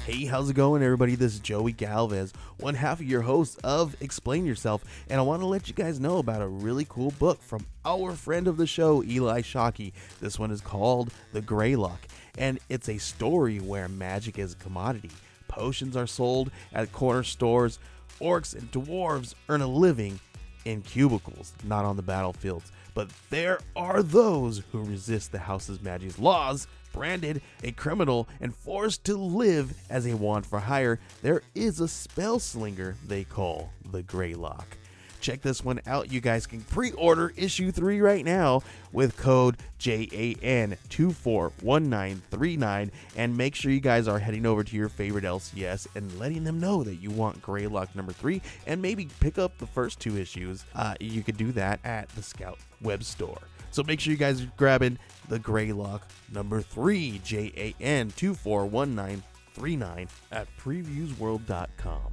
Hey, how's it going, everybody? This is Joey Galvez, one half of your host of Explain Yourself, and I want to let you guys know about a really cool book from our friend of the show, Eli Shockey. This one is called The Greylock, and it's a story where magic is a commodity. Potions are sold at corner stores. Orcs and dwarves earn a living in cubicles, not on the battlefields. But there are those who resist the house's magic's laws. Branded a criminal and forced to live as a wand for hire, there is a spell slinger they call the Greylock. Check this one out. You guys can pre-order issue 3 right now with code JAN241939, and make sure you guys are heading over to your favorite LCS and letting them know that you want Greylock number 3, and maybe pick up the first 2 issues. You could do that at the Scout web store. So make sure you guys are grabbing the Greylock number 3, JAN241939 at previewsworld.com.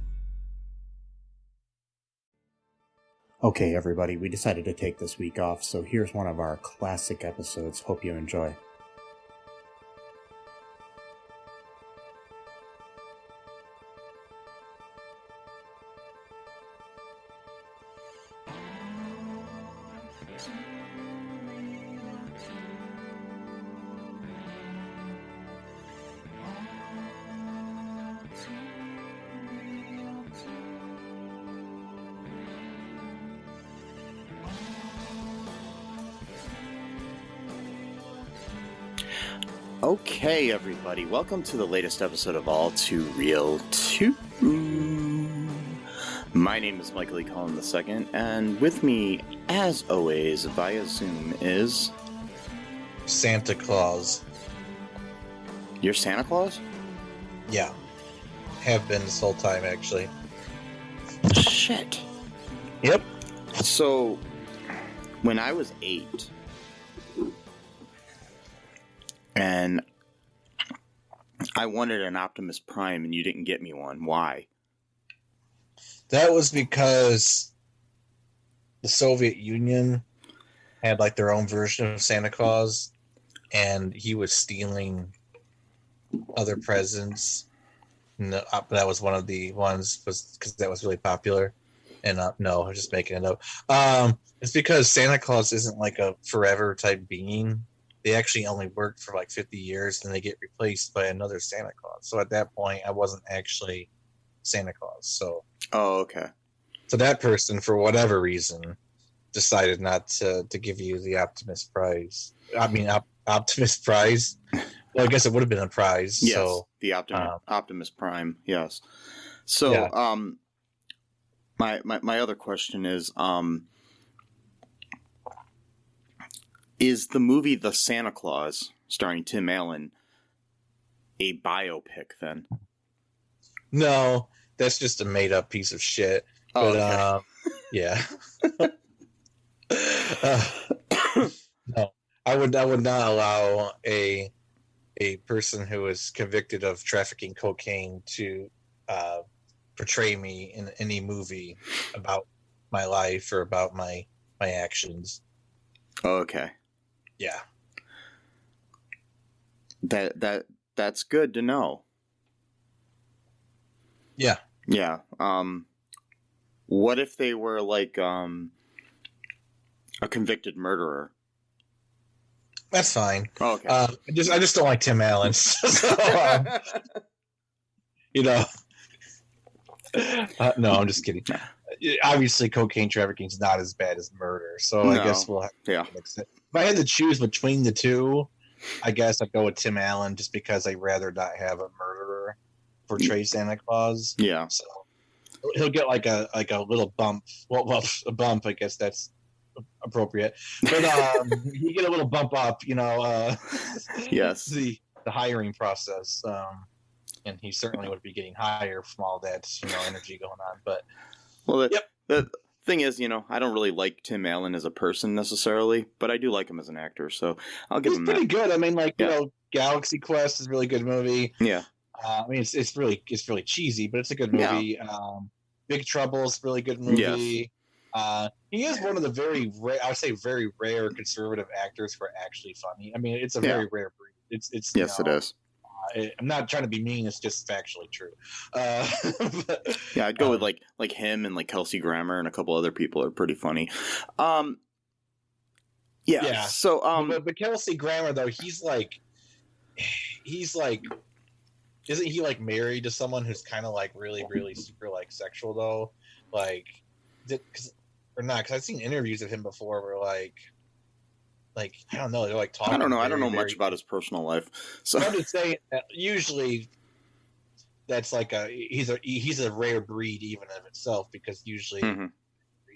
Okay, everybody, we decided to take this week off, so here's one of our classic episodes. Hope you enjoy. Okay, everybody, welcome to the latest episode of ALL2REELTOO. My name is Michael E. Cullen II, and with me, as always, via Zoom is... Santa Claus. You're Santa Claus? Yeah. Have been this whole time, actually. Shit. Yep. So, when I was 8... and I wanted an Optimus Prime, and you didn't get me one. Why? That was because the Soviet Union had like their own version of Santa Claus, and he was stealing other presents. No, that was one of the ones, because that was really popular. And no, I'm just making it up. It's because Santa Claus isn't like a forever type being. They actually only worked for like 50 years, and they get replaced by another Santa Claus. So at that point, I wasn't actually Santa Claus. So, oh, okay. So that person, for whatever reason, decided not to give you the Optimus Prize. I mean, Optimus Prize. Well, I guess it would have been a prize. Yes, so, the Optimus Prime. Yes. So, yeah. My other question is the movie The Santa Claus, starring Tim Allen, a biopic then? No, that's just a made-up piece of shit. Oh, but, okay. Yeah. No, I would not allow a person who is convicted of trafficking cocaine to portray me in any movie about my life or about my actions. Oh, okay. Yeah. That's good to know. Yeah. Yeah. What if they were like a convicted murderer? That's fine. Oh, okay. I just don't like Tim Allen. So, you know. No, I'm just kidding. Obviously, cocaine trafficking is not as bad as murder, so no. I guess we'll have to mix it. If I had to choose between the two, I guess I'd go with Tim Allen, just because I'd rather not have a murderer portray Santa Claus. Yeah. So he'll get like a little bump. Well, a bump. I guess that's appropriate. But you get a little bump up, yes. The hiring process. And he certainly would be getting higher from all that, energy going on. But the thing is, I don't really like Tim Allen as a person necessarily, but I do like him as an actor, so I'll give him that. He's pretty good. I mean, Galaxy Quest is a really good movie. Yeah. I mean, it's really cheesy, but it's a good movie. Yeah. Big Trouble is a really good movie. Yes. He is one of the very rare conservative actors who are actually funny. I mean, it's a very rare breed. It's yes, it is. I'm not trying to be mean. It's just factually true. Yeah, I'd go with like him and like Kelsey Grammer and a couple other people are pretty funny. Yeah. So but Kelsey Grammer though, he's like, isn't he like married to someone who's kind of like really super like sexual though? Like, or not? Because I've seen interviews of him before where like I don't know, they're like talking. I don't know. I don't know much about his personal life. So I'm just saying, usually that's like he's a rare breed even of itself, because usually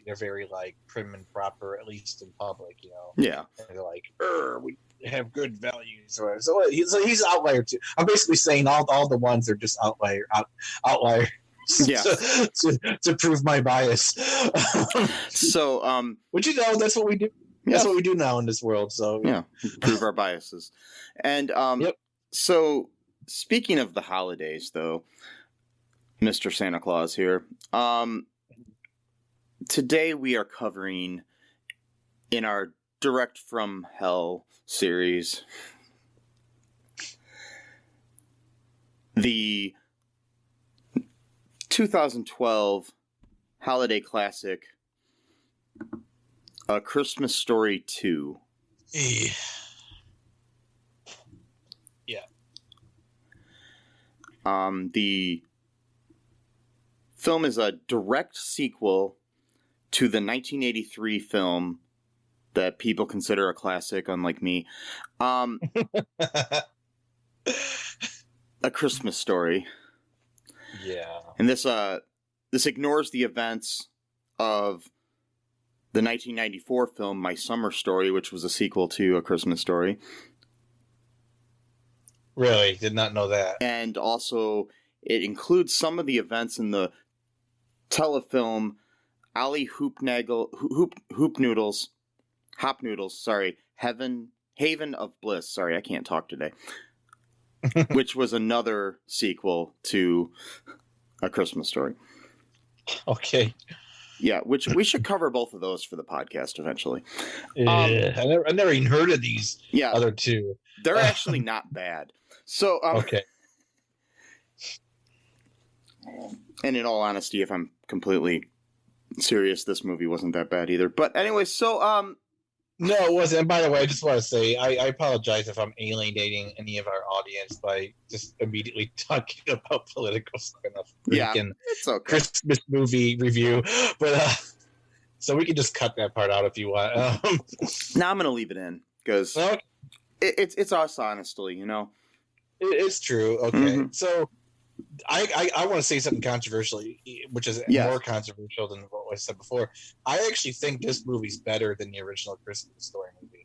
they're very like prim and proper, at least in public, you know. Yeah. And they're like, we have good values, or so he's an outlier too. I'm basically saying all the ones are just outliers. Yeah. to prove my bias. So which, you know, that's what we do. That's what we do now in this world. So yeah, prove our biases. And so speaking of the holidays, though, Mr. Santa Claus here, today we are covering in our Direct from Hell series the 2012 holiday classic, A Christmas Story 2. Yeah. The film is a direct sequel to the 1983 film that people consider a classic, unlike me. A Christmas Story. Yeah. And this ignores the events of the 1994 film My Summer Story, which was a sequel to A Christmas Story. Really? Did not know that. And also, it includes some of the events in the telefilm Ali Haven of Bliss. Sorry, I can't talk today. Which was another sequel to A Christmas Story. Okay. Yeah, which we should cover both of those for the podcast eventually. I never even heard of these other two. They're actually not bad. So okay. And in all honesty, if I'm completely serious, this movie wasn't that bad either. But anyway, so no, it wasn't. And by the way, I just want to say I apologize if I'm alienating any of our audience by just immediately talking about political stuff in a freaking it's okay. Christmas movie review. But so we can just cut that part out if you want. Now I'm gonna leave it in because it's us, honestly. You know, it's true. Okay, mm-hmm. So I want to say something controversial, which is more controversial than what I said before. I actually think this movie's better than the original Christmas Story movie.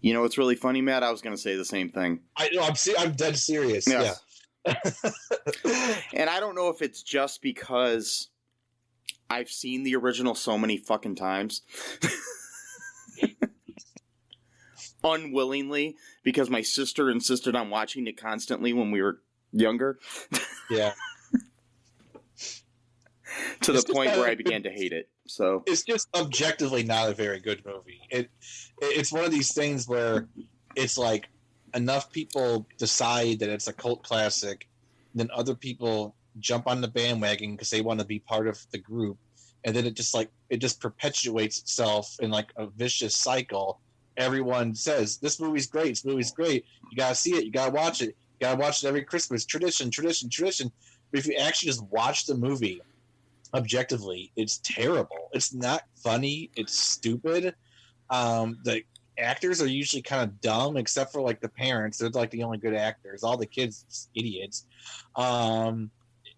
You know what's really funny, Matt? I was going to say the same thing. I'm dead serious. Yes. Yeah. And I don't know if it's just because I've seen the original so many fucking times. Unwillingly, because my sister insisted on watching it constantly when we were younger. Yeah. To the point where I began to hate it. So it's just objectively not a very good movie. It's one of these things where it's like enough people decide that it's a cult classic, then other people jump on the bandwagon because they want to be part of the group, and then it just perpetuates itself in like a vicious cycle. Everyone says this movie's great. This movie's great. You gotta see it. You gotta watch it. You gotta watch it every Christmas. Tradition. But if you actually just watch the movie objectively, it's terrible. It's not funny. It's stupid. The actors are usually kind of dumb, except for like the parents. They're like the only good actors. All the kids, idiots.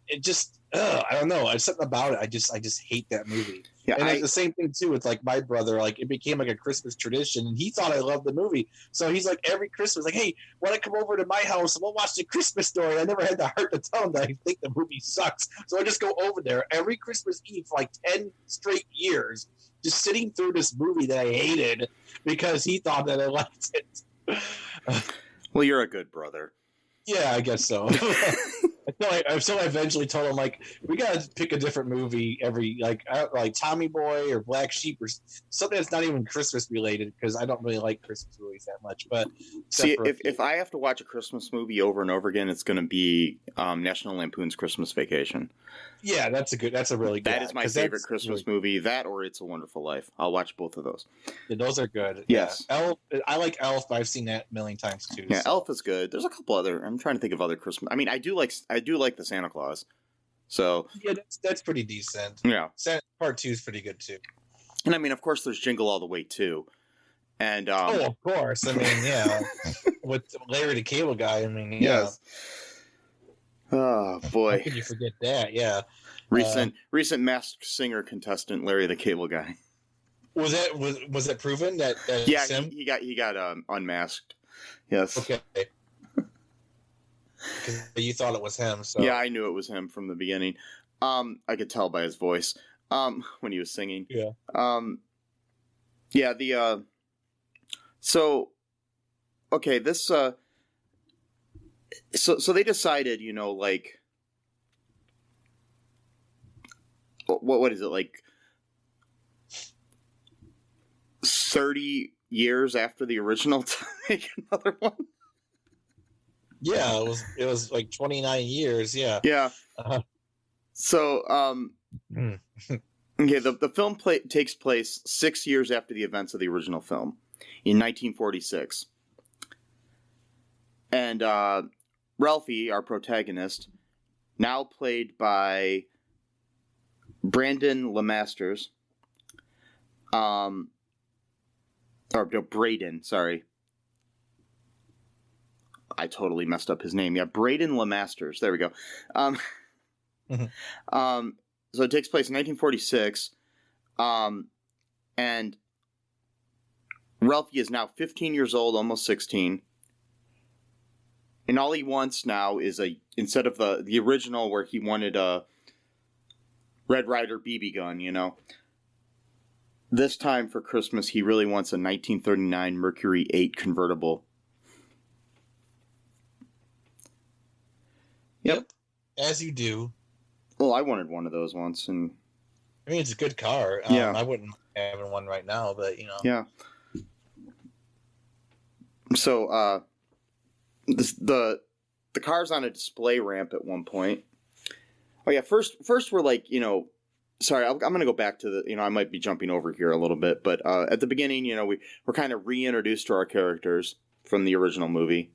It just, I don't know. It's something about it. I just hate that movie. Yeah, and the same thing too with like my brother. Like it became like a Christmas tradition, and he thought I loved the movie. So he's like every Christmas, like, "Hey, want to come over to my house and we'll watch the Christmas Story?" I never had the heart to tell him that I think the movie sucks. So I just go over there every Christmas Eve for like 10 straight years, just sitting through this movie that I hated because he thought that I liked it. Well, you're a good brother. Yeah, I guess so. So I eventually told him, like, we gotta pick a different movie every, like Tommy Boy or Black Sheep or something that's not even Christmas related, because I don't really like Christmas movies that much. But see, if I have to watch a Christmas movie over and over again, it's going to be National Lampoon's Christmas Vacation. Yeah, that's a really good. That is my favorite Christmas movie. That or It's a Wonderful Life. I'll watch both of those. Yeah, those are good. Yes. Yeah. Elf. I like Elf, but I've seen that a million times too. Yeah, so. Elf is good. There's a couple other. I'm trying to think of other Christmas. I mean, I do like the Santa Claus. So yeah, that's pretty decent. Yeah. Part 2 is pretty good too. And I mean, of course, there's Jingle All the Way too. And of course. I mean, yeah, with Larry the Cable Guy. I mean, yeah. Yes. Oh boy! How could you forget that? Yeah. Recent Masked Singer contestant Larry the Cable Guy. Was that proven that? Yeah, he got unmasked. Yes. Okay. Because you thought it was him. So yeah, I knew it was him from the beginning. I could tell by his voice when he was singing. Yeah. Yeah. So okay, this so they decided, like, what is it, like 30 years after the original to make another one? Yeah, it was like 29 years. Yeah. Yeah. So okay, the film takes place 6 years after the events of the original film in 1946. And Ralphie, our protagonist, now played by Brandon LeMasters, or no, Braden, sorry. I totally messed up his name. Yeah, Braden LeMasters. There we go. So it takes place in 1946, and Ralphie is now 15 years old, almost 16. And all he wants now is instead of the original where he wanted a Red Ryder BB gun, this time for Christmas he really wants a 1939 Mercury 8 convertible. Yep. As you do. Well, I wanted one of those once, and I mean, it's a good car. Yeah. I wouldn't have one right now, but Yeah. So, the car's on a display ramp at one point. Oh yeah, first we're like, sorry, I'm going to go back to the, I might be jumping over here a little bit, but at the beginning, we're kind of reintroduced to our characters from the original movie.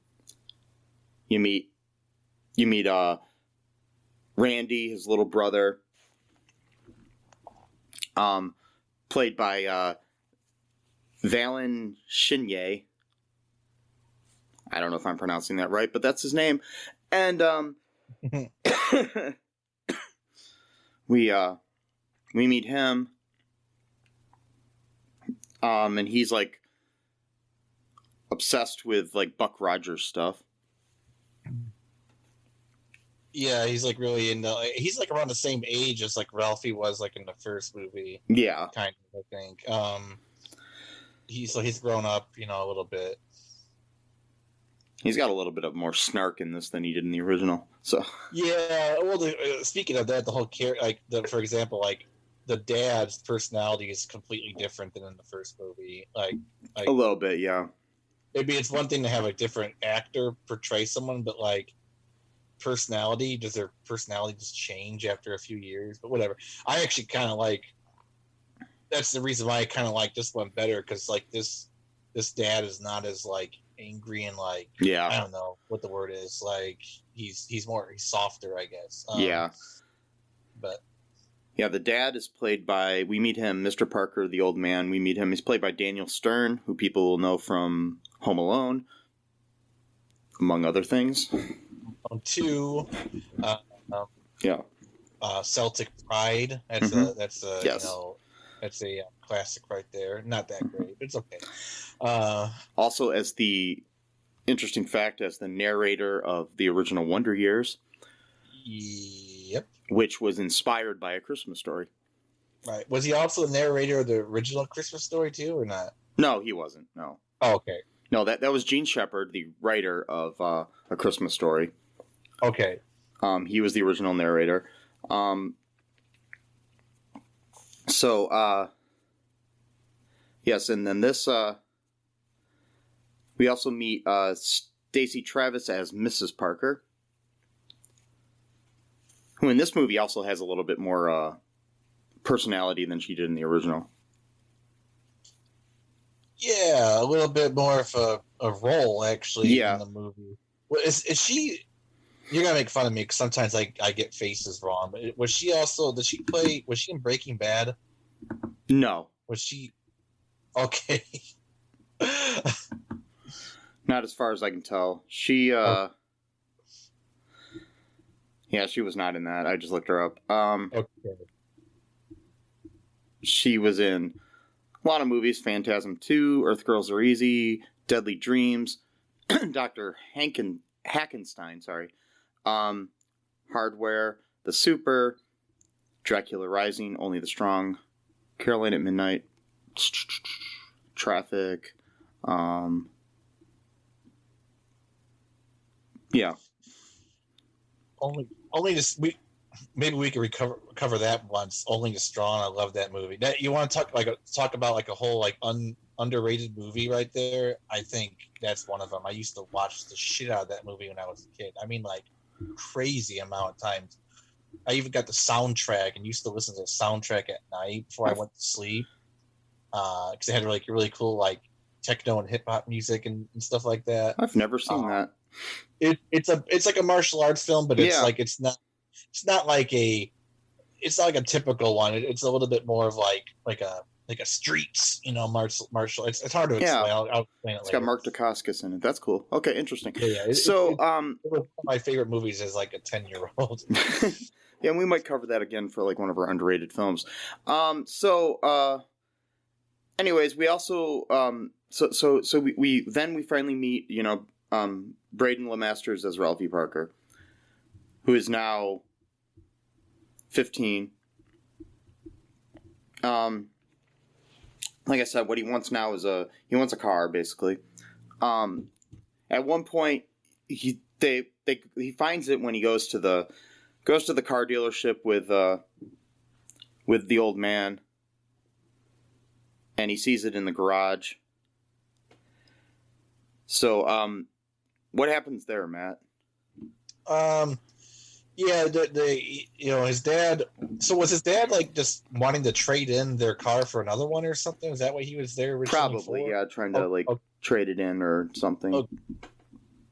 You meet Randy, his little brother, played by Valin Shinyei. I don't know if I'm pronouncing that right, but that's his name. And we meet him, and he's like obsessed with like Buck Rogers stuff. Yeah, he's like really into. He's like around the same age as like Ralphie was like in the first movie. Yeah, kind of. I think. He's grown up, a little bit. He's got a little bit of more snark in this than he did in the original. So yeah. Well, speaking of that, the whole for example, like the dad's personality is completely different than in the first movie. Like a little bit, yeah. Maybe it's one thing to have a different actor portray someone, but like personality, does their personality just change after a few years? But whatever. I actually kind of like. That's the reason why I kind of like this one better, because like this dad is not as like angry and like, yeah, I don't know what the word is, like he's softer, I guess. Yeah, but yeah, the dad is played by, we meet him, Mr. Parker, the old man. We meet him. He's played by Daniel Stern, who people will know from Home Alone, among other things. Two, yeah, Celtic Pride. That's yes. That's a classic right there. Not that great, but it's okay. Also, as the interesting fact, as the narrator of the original Wonder Years. Yep. Which was inspired by A Christmas Story. Right. Was he also the narrator of the original Christmas Story too, or not? No, he wasn't. No. Oh, okay. No, that was Gene Shepard, the writer of A Christmas Story. Okay. He was the original narrator. Yes, and then this, we also meet Stacey Travis as Mrs. Parker, who in this movie also has a little bit more personality than she did in the original. Yeah, a little bit more of a role, actually, Yeah. in the movie. Well, is she... You're going to make fun of me because sometimes I get faces wrong, but was she in Breaking Bad? No. Was she... Okay. Not as far as I can tell. She, yeah, she was not in that. I just looked her up. Okay. She was in a lot of movies: Phantasm 2, Earth Girls Are Easy, Deadly Dreams, Dr. Hackenstein, sorry, Hardware, The Super, Dracula Rising, Only the Strong, Caroline at Midnight, Traffic, yeah. Only just maybe we can cover that once. Only the Strong. I love that movie. That you want to talk about like a whole like underrated movie right there. I think that's one of them. I used to watch the shit out of that movie when I was a kid. I mean, like crazy amount of times. I even got the soundtrack and used to listen to the soundtrack at night before I went to sleep. Because it had like really cool like techno and hip hop music and stuff like that. I've never seen that. It's like a martial arts film, but it's Yeah. like it's not like a typical one. It's a little bit more of like a streets, martial. It's hard to explain. Yeah. I'll explain it It's later. got Mark Dacascos in it. That's cool. Okay, interesting. Yeah. It was one of my favorite movies as like a 10-year-old. Yeah, and we might cover that again for like one of our underrated films. Anyways, we also we finally meet, Braden LeMasters as Ralphie Parker, who is now 15. Like I said, what he wants now is he wants a car, basically. At one point, he finds it when he goes to the car dealership with the old man, and he sees it in the garage. So, what happens there, Matt? Yeah, his dad. So was his dad like just wanting to trade in their car for another one or something? Is that what he was there originally Probably, for? yeah, trying to trade it in or something.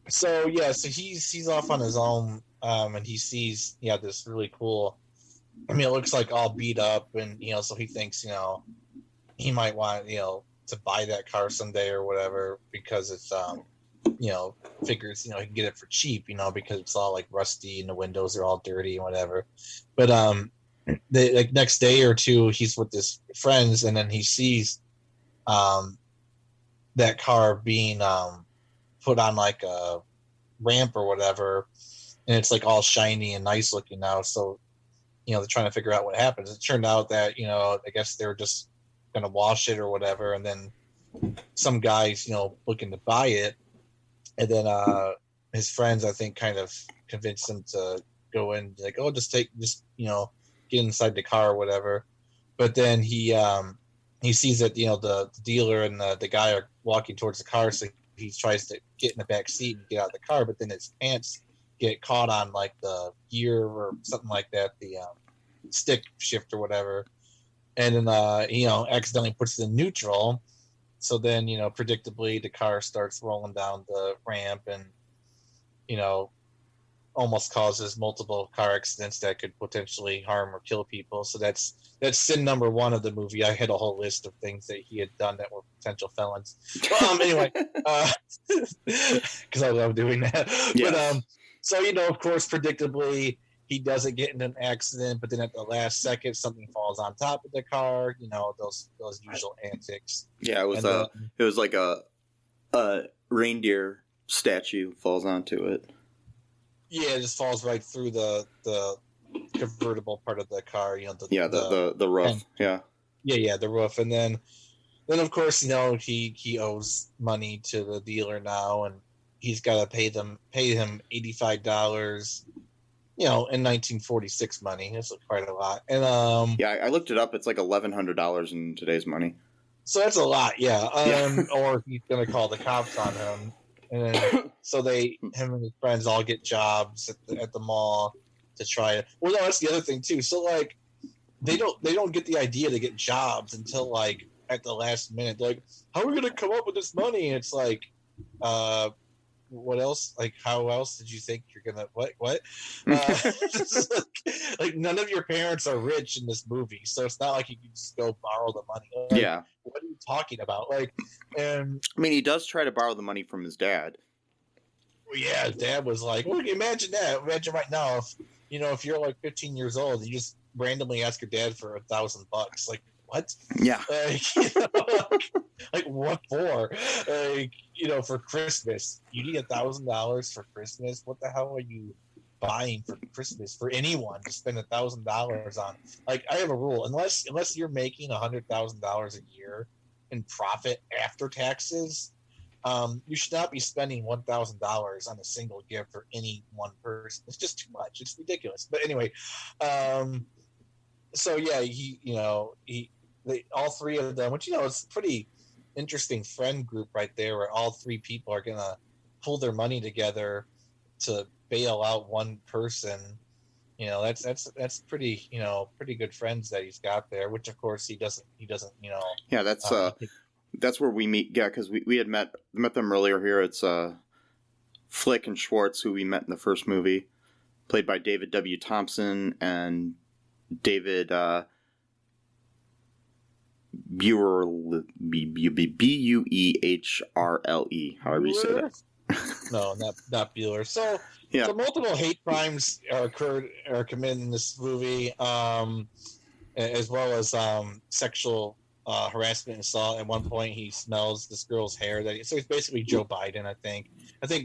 So he's off on his own, and he sees this really cool. I mean, it looks like all beat up, and so he thinks he might want to buy that car someday or whatever because it's figures he can get it for cheap because it's all like rusty and the windows are all dirty and whatever. But the next day or two he's with his friends and then he sees that car being put on like a ramp or whatever, and it's like all shiny and nice looking now. So they're trying to figure out what happens. It turned out that I guess they were just gonna wash it or whatever, and then some guys looking to buy it. And then his friends, I think, kind of convinced him to go in, like, oh, just get inside the car or whatever. But then he sees that the dealer and the guy are walking towards the car, so he tries to get in the back seat and get out of the car. But then his pants get caught on like the gear or something like that, the stick shift or whatever, and then accidentally puts it in neutral. So then, predictably, the car starts rolling down the ramp and, almost causes multiple car accidents that could potentially harm or kill people. So that's sin number one of the movie. I had a whole list of things that he had done that were potential felons. Anyway, because I love doing that. Yes. But so of course, predictably, he doesn't get in an accident, but then at the last second, something falls on top of the car. Those usual antics. Yeah, it was like a reindeer statue falls onto it. Yeah, it just falls right through the convertible part of the car. The roof. Yeah, the roof, and then of course he owes money to the dealer now, and he's got to pay him $85 in 1946 money, it's quite a lot. And Yeah, I looked it up. It's like $1,100 in today's money. so that's a lot, yeah. Yeah. Or he's gonna call the cops on him, and then so him and his friends all get jobs at the mall to try it. Well, no, that's the other thing too. So like, they don't get the idea to get jobs until like at the last minute. They're like, how are we gonna come up with this money? And it's like, what else? Like, how else did you think you're gonna what? Like none of your parents are rich in this movie, so it's not like you can just go borrow the money. Like, Yeah. what are you talking about? Like, and I mean, he does try to borrow the money from his dad. yeah, his dad was like, well, imagine that. Imagine right now if you're like 15 years old, and you just randomly ask your dad for $1,000. Like, what? Yeah. Like what for? Like, for Christmas, you need $1,000 for Christmas. What the hell are you buying for Christmas for anyone to spend $1,000 on? Like, I have a rule: unless you're making $100,000 a year in profit after taxes, you should not be spending $1,000 on a single gift for any one person. It's just too much. It's ridiculous. But anyway, so yeah, all three of them, which it's a pretty interesting friend group right there, where all three people are gonna pull their money together to bail out one person. That's pretty pretty good friends that he's got there. Which of course he doesn't. Yeah, that's where we meet. Yeah, because we had met them earlier here. It's Flick and Schwartz, who we met in the first movie, played by David W. Thompson and David Buehrle, Buehrle, however you say that. No, not Bueller. So, Yeah. So multiple hate crimes are committed in this movie, as well as sexual harassment and assault. At one point, he smells this girl's hair. So he's basically Joe Biden. I think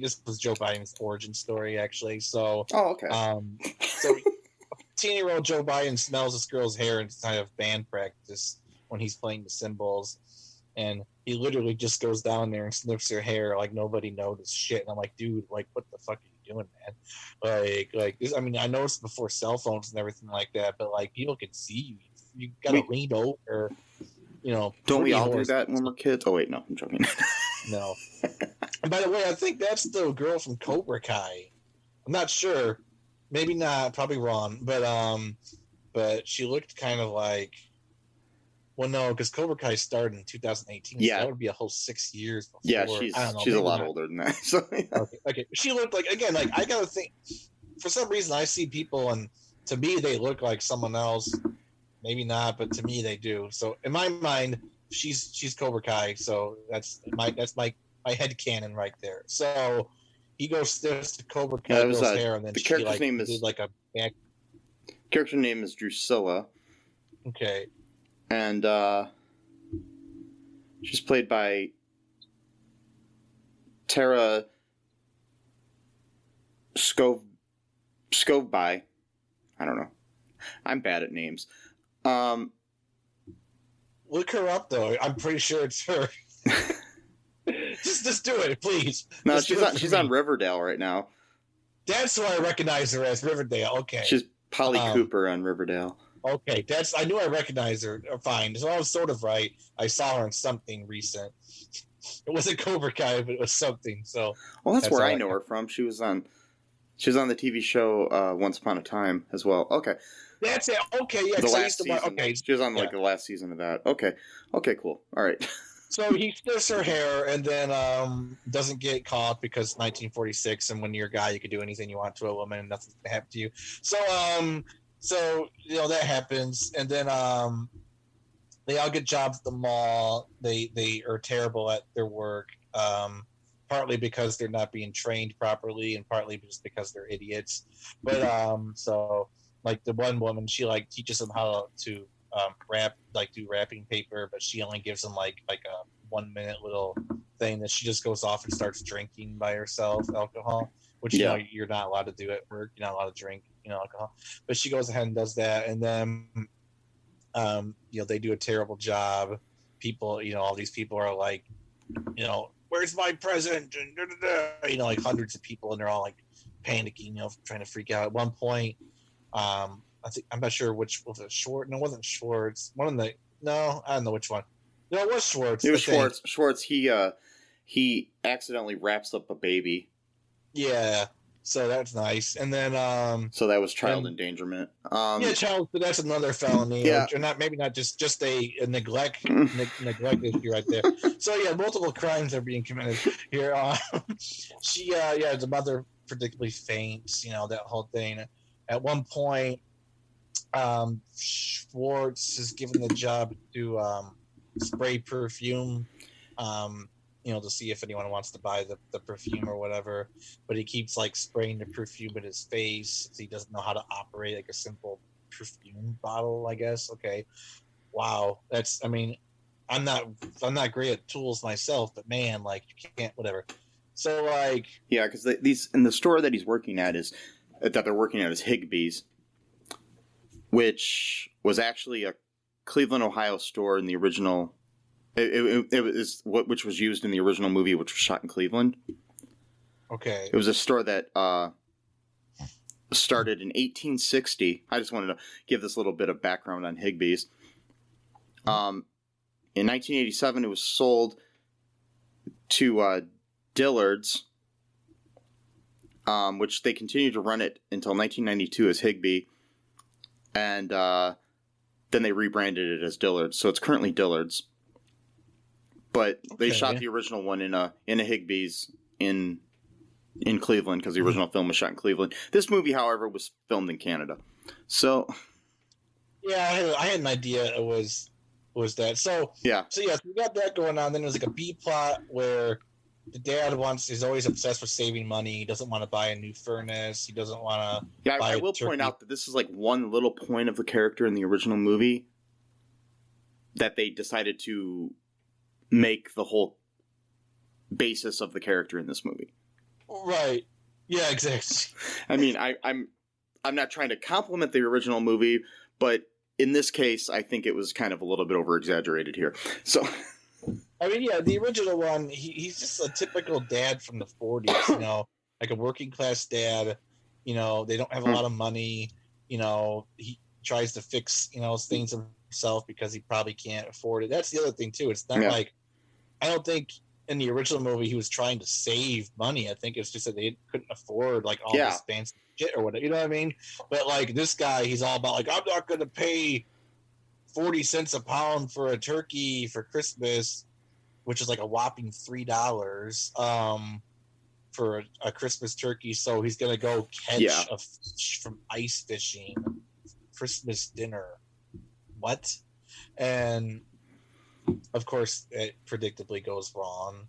this was Joe Biden's origin story, actually. So, okay. So 15-year-old Joe Biden smells this girl's hair inside of band practice when he's playing the cymbals, and he literally just goes down there and sniffs her hair like nobody noticed shit. And I'm like, dude, like, what the fuck are you doing, man? Like this. I mean, I know it's before cell phones and everything like that, but like, people can see you. You gotta lean over. Don't we all do that when we're kids? Oh wait, no, I'm joking. No. And by the way, I think that's the girl from Cobra Kai. I'm not sure. Maybe not. Probably wrong. But she looked kind of like. Well, no, because Cobra Kai started in 2018. Yeah, so that would be a whole 6 years before. Yeah, she's a lot older than that. So, yeah. Okay. She looked like, again, like, I gotta think. For some reason, I see people, and to me, they look like someone else. Maybe not, but to me, they do. So in my mind, she's Cobra Kai. So that's my headcanon right there. So he goes to Cobra Kai girl's hair, and then the character's name is character name is Drusilla. Okay. And she's played by Tara Scoveby. I don't know. I'm bad at names. Look her up, though. I'm pretty sure it's her. just do it, please. No, she's on Riverdale right now. That's who I recognize her as, Riverdale. Okay. She's Polly Cooper on Riverdale. Okay, I knew I recognized her. Fine, so I was sort of right. I saw her in something recent. It wasn't Cobra Kai, but it was something. So, well, that's where I know her from. She was on the TV show Once Upon a Time as well. Okay, that's it. Okay, yeah. The last season. Okay, she was on the last season of that. Okay, cool. All right. So he sniffs her hair and then doesn't get caught because 1946, and when you're a guy, you can do anything you want to a woman, and nothing's gonna happen to you. So that happens, and then they all get jobs at the mall. They are terrible at their work, partly because they're not being trained properly, and partly just because they're idiots. But so like the one woman, she like teaches them how to do wrapping paper, but she only gives them like a 1 minute little thing that she just goes off and starts drinking by herself alcohol, which you're not allowed to do at work. You're not allowed to drink alcohol, but she goes ahead and does that, and then they do a terrible job. People, all these people are like, where's my present, and like hundreds of people, and they're all like panicking, trying to freak out. At one point, I'm not sure which was it. Schwartz? No, it wasn't Schwartz. No, I don't know which one. No, it was Schwartz. It was Schwartz. Schwartz. He accidentally wraps up a baby. Yeah, so that's nice. And then so that was child endangerment. Child. But that's another felony. Yeah, or not just a neglect issue right there. So yeah, multiple crimes are being committed here. The mother predictably faints. That whole thing. At one point, Schwartz is given the job to spray perfume. To see if anyone wants to buy the perfume or whatever, but he keeps like spraying the perfume in his face. He doesn't know how to operate like a simple perfume bottle, I guess. Okay, wow, I'm not great at tools myself, but man, like you can't, whatever. So like, yeah, because these in the store that he's working at is Higbee's, which was actually a Cleveland, Ohio store in the original. Which was used in the original movie, which was shot in Cleveland. Okay. It was a store that started in 1860. I just wanted to give this little bit of background on Higbee's. In 1987, it was sold to Dillard's, which they continued to run it until 1992 as Higbee, and then they rebranded it as Dillard's. So it's currently Dillard's. But they shot the original one in a Higbee's in Cleveland because the original film was shot in Cleveland. This movie, however, was filmed in Canada. So yeah, I had an idea it was that. So we got that going on. Then there's like a B plot where the dad is always obsessed with saving money. He doesn't want to buy a new furnace. He doesn't want to. Yeah, I will point out that this is like one little point of the character in the original movie that they decided to make the whole basis of the character in this movie. Right. Yeah, exactly. I mean, I'm not trying to compliment the original movie, but in this case, I think it was kind of a little bit over-exaggerated here. So, I mean, yeah, the original one, he's just a typical dad from the 40s, like a working-class dad. They don't have a lot of money. He tries to fix, things himself because he probably can't afford it. That's the other thing, too. It's not like, I don't think in the original movie he was trying to save money. I think it's just that they couldn't afford like all this fancy shit or whatever. You know what I mean? But like this guy, he's all about like, I'm not going to pay 40 cents a pound for a turkey for Christmas, which is like a whopping $3 for a Christmas turkey. So he's going to go catch a fish from ice fishing, Christmas dinner. What? And of course, it predictably goes wrong.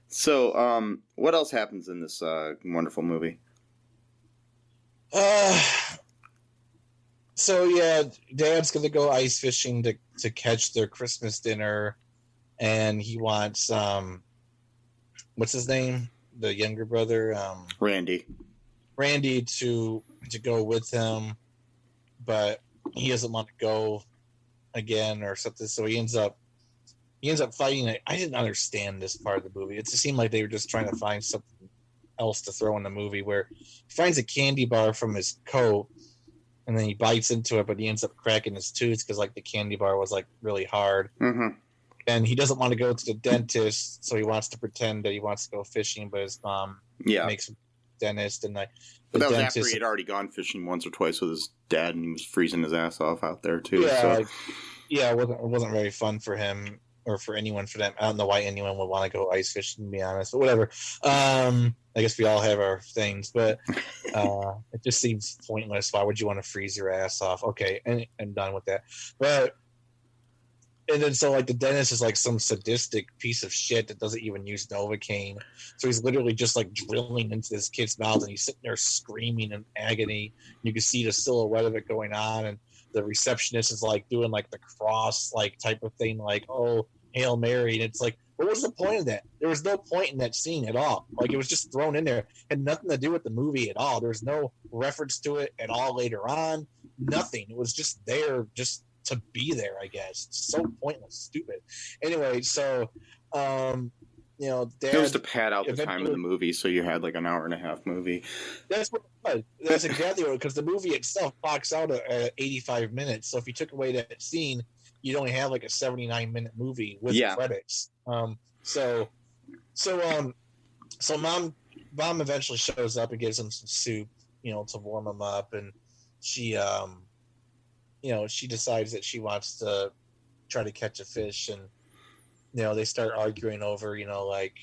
So, what else happens in this wonderful movie? So yeah, Dad's gonna go ice fishing to catch their Christmas dinner, and he wants what's his name? The younger brother, Randy. Randy to go with him, but he doesn't want to go again or something, so he ends up fighting it. I didn't understand this part of the movie. It just seemed like they were just trying to find something else to throw in the movie, where he finds a candy bar from his coat and then he bites into it, but he ends up cracking his tooth because like the candy bar was like really hard. And he doesn't want to go to the dentist, so he wants to pretend that he wants to go fishing, but his mom makes him dentist. And but that was after he had already gone fishing once or twice with his dad, and he was freezing his ass off out there too. It wasn't very fun for him or for anyone for them. I don't know why anyone would want to go ice fishing, to be honest, but whatever. I guess we all have our things, but it just seems pointless. Why would you want to freeze your ass off? Okay, and I'm done with that. And then so like the dentist is like some sadistic piece of shit that doesn't even use Novocaine. So he's literally just like drilling into this kid's mouth, and he's sitting there screaming in agony. You can see the silhouette of it going on, and the receptionist is like doing like the cross like type of thing, like, oh, Hail Mary. And it's like, what was the point of that? There was no point in that scene at all. Like it was just thrown in there. It had nothing to do with the movie at all. There was no reference to it at all later on. Nothing. It was just there just to be there, I guess. It's so pointless, stupid. Anyway, so Dad. It was to pad out the time of the movie, so you had like an hour and a half movie. That's what it was. That's exactly what, because the movie itself clocks out at 85 minutes. So if you took away that scene, you'd only have like a 79-minute movie with credits. So mom eventually shows up and gives him some soup, to warm him up, and she she decides that she wants to try to catch a fish, and they start arguing over like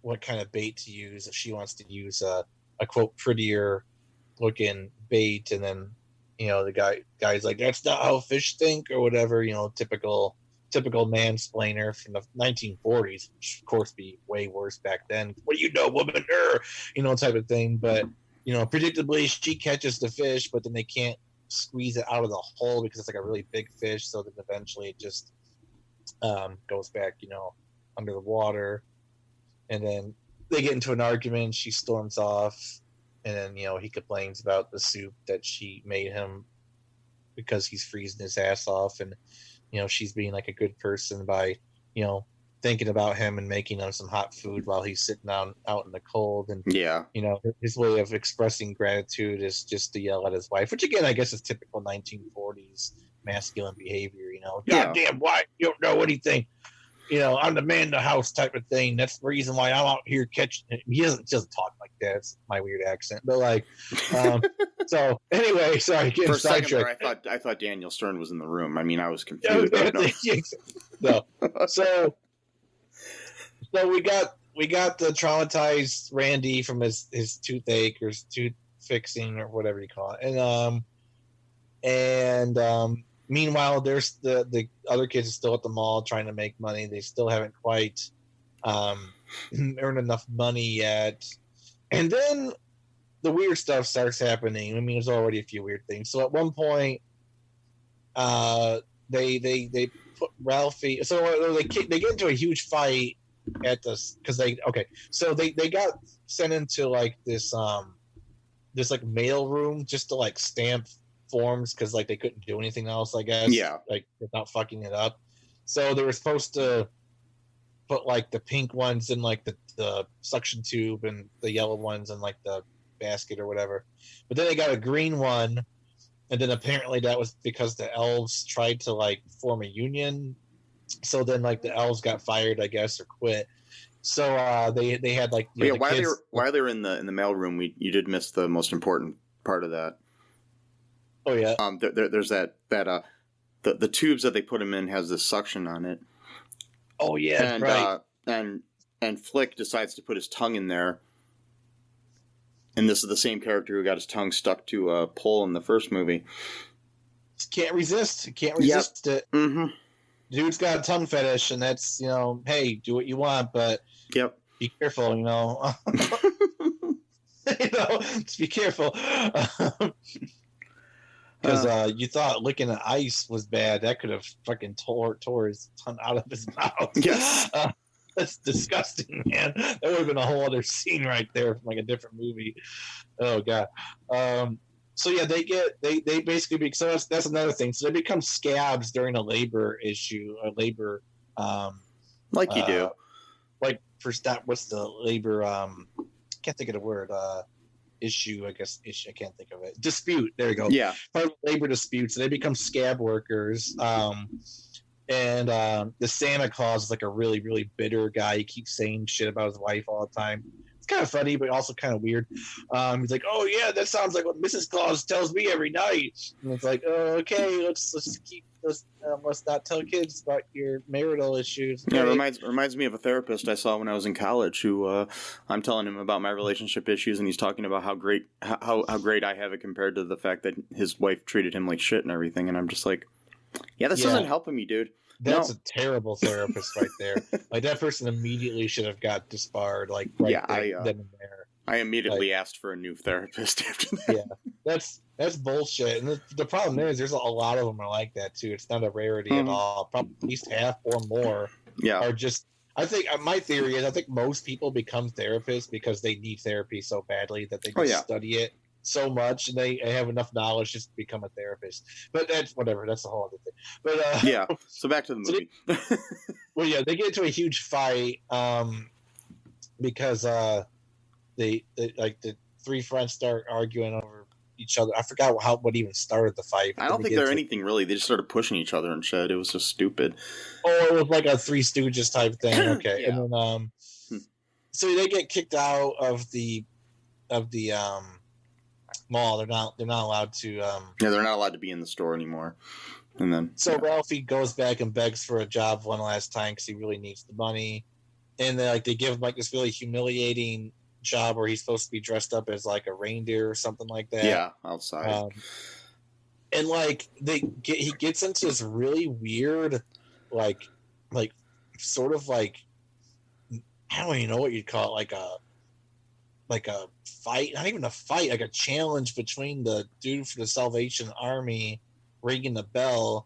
what kind of bait to use. If she wants to use a quote prettier looking bait, and then the guy's like, that's not how fish think, or whatever, typical mansplainer from the 1940s, which of course be way worse back then. What do you know, woman? Type of thing. But predictably she catches the fish, but then they can't squeeze it out of the hole because it's like a really big fish. So then eventually it just goes back, under the water, and then they get into an argument. She storms off, and then he complains about the soup that she made him because he's freezing his ass off, and she's being like a good person by thinking about him and making him some hot food while he's sitting out in the cold. And his way of expressing gratitude is just to yell at his wife, which again I guess is typical 1940s masculine behavior. God damn, why you don't know anything? I'm the man in the house type of thing. That's the reason why I'm out here catching it. He doesn't talk like that. It's my weird accent, but like, so anyway, sorry. For a second there, I thought Daniel Stern was in the room. I mean, I was confused. No. So we got the traumatized Randy from his toothache or his tooth fixing or whatever you call it, and meanwhile, there's the other kids are still at the mall trying to make money. They still haven't quite earned enough money yet. And then the weird stuff starts happening. I mean, there's already a few weird things. So at one point, they put Ralphie. So they get into a huge fight at this because they got sent into like this like mail room just to like stamp forms because like they couldn't do anything else, I guess, like without fucking it up. So they were supposed to put like the pink ones in like the suction tube and the yellow ones in like the basket or whatever, but then they got a green one, and then apparently that was because the elves tried to like form a union, so then like the elves got fired, I guess, or quit. So they had like while they were in the mail room, you did miss the most important part of that. Oh yeah. There's that the tubes that they put him in has this suction on it. Oh yeah, and right. And Flick decides to put his tongue in there. And this is the same character who got his tongue stuck to a pole in the first movie. Can't resist it. Mm-hmm. Dude's got a tongue fetish, and that's hey, do what you want, but be careful, just be careful. Because you thought licking the ice was bad. That could have fucking tore his tongue out of his mouth. Yes. That's disgusting, man. That would have been a whole other scene right there from like a different movie. Oh, God. So, yeah, they basically... So that's another thing. So they become scabs during a labor issue. A labor... like you do. Like, what's the labor... can't think of the word... issue, I guess. I can't think of it. Dispute. There you go. Yeah. Part of labor disputes. So they become scab workers. And the Santa Claus is like a really, really bitter guy. He keeps saying shit about his wife all the time. It's kind of funny, but also kind of weird. He's like, "Oh yeah, that sounds like what Mrs. Claus tells me every night." And it's like, "Oh, okay, let's not tell kids about your marital issues." Okay? Yeah, it reminds me of a therapist I saw when I was in college who I'm telling him about my relationship issues, and he's talking about how great I have it compared to the fact that his wife treated him like shit and everything, and I'm just like, this isn't helping me, dude. That's a terrible therapist right there. Like that person immediately should have got disbarred. Like then and there. I immediately asked for a new therapist after that. Yeah, that's bullshit. And the problem is, there's a lot of them are like that too. It's not a rarity at all. Probably at least half or more are just. I think my theory is I think most people become therapists because they need therapy so badly that they just study it so much, and they have enough knowledge just to become a therapist. But that's whatever. That's a whole other thing. But yeah. So back to the movie. They get into a huge fight because they like the three friends start arguing over each other. I forgot what even started the fight. I don't think there anything really. They just started pushing each other and shit. It was just stupid. Oh, it was like a Three Stooges type thing. Okay, Yeah. and then so they get kicked out of the mall. They're not allowed to. Yeah, they're not allowed to be in the store anymore. And then Ralphie goes back and begs for a job one last time because he really needs the money, and they give him like this really humiliating job where he's supposed to be dressed up as like a reindeer or something like that. Yeah, outside. And like he gets into this really weird, like sort of like, I don't even know what you'd call it, like a fight, not even a fight, like a challenge between the dude for the Salvation Army ringing the bell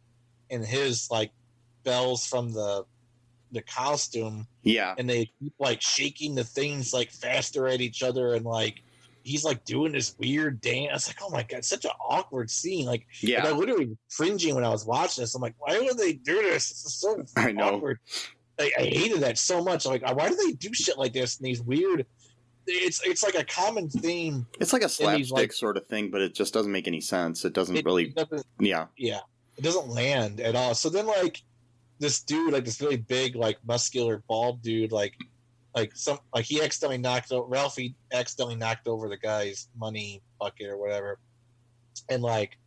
and his like bells from the costume. Yeah. And they keep like shaking the things like faster at each other, and like he's like doing this weird dance. Like, oh my god, such an awkward scene. Like, yeah. I literally cringing when I was watching this. I'm like, why would they do this? This is so awkward. I hated that so much. Like, why do they do shit like this? And these weird. It's like a common theme. It's like a slapstick sort of thing, but it just doesn't make any sense. It doesn't really. Yeah. It doesn't land at all. So then, like, this dude, like this really big, like muscular, bald dude, he accidentally Ralphie accidentally knocked over the guy's money bucket or whatever, and like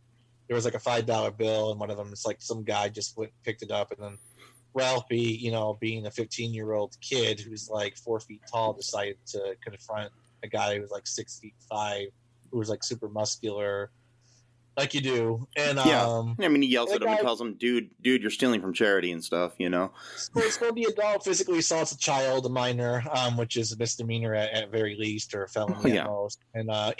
there was like a $5 bill, and one of them is like some guy just went and picked it up, and then Ralphie, being a 15-year-old kid who's like 4 feet tall, decided to confront a guy who was like 6'5", who was like super muscular, like you do. And I mean, he yells at him and tells him, dude, you're stealing from charity and stuff, So the adult physically assaults a child, a minor, which is a misdemeanor at very least, or a felony at most. And and